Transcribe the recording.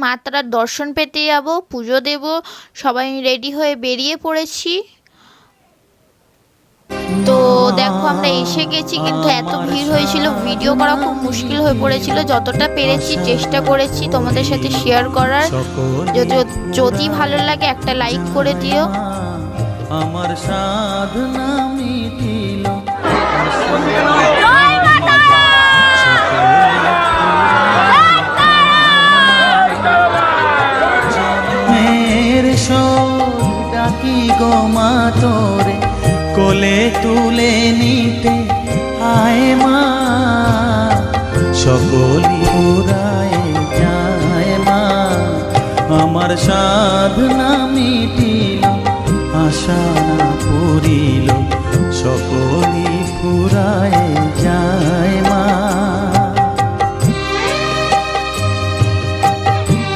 মাতার দর্শন পেতে যাব, পুজো দেব। সবাই রেডি হয়ে বেরিয়ে পড়েছি। তো দেখো আমরা এসে গেছি, কিন্তু এত ভিড় হয়েছিল ভিডিও করা খুব মুশকিল হয়ে পড়েছিল। যতটা পেরেছি চেষ্টা করেছি তোমাদের সাথে শেয়ার করার। যদি ভালো লাগে একটা লাইক করে দিও। আমার সাধনা মিটিল, ডাকি গো মা তোরে কোলে তুলে নিতে আয় মা, সকলি পুরায় যায় মা। আমার সাধনা মিটিল, আশা না পুরিল, সকলি পুরায়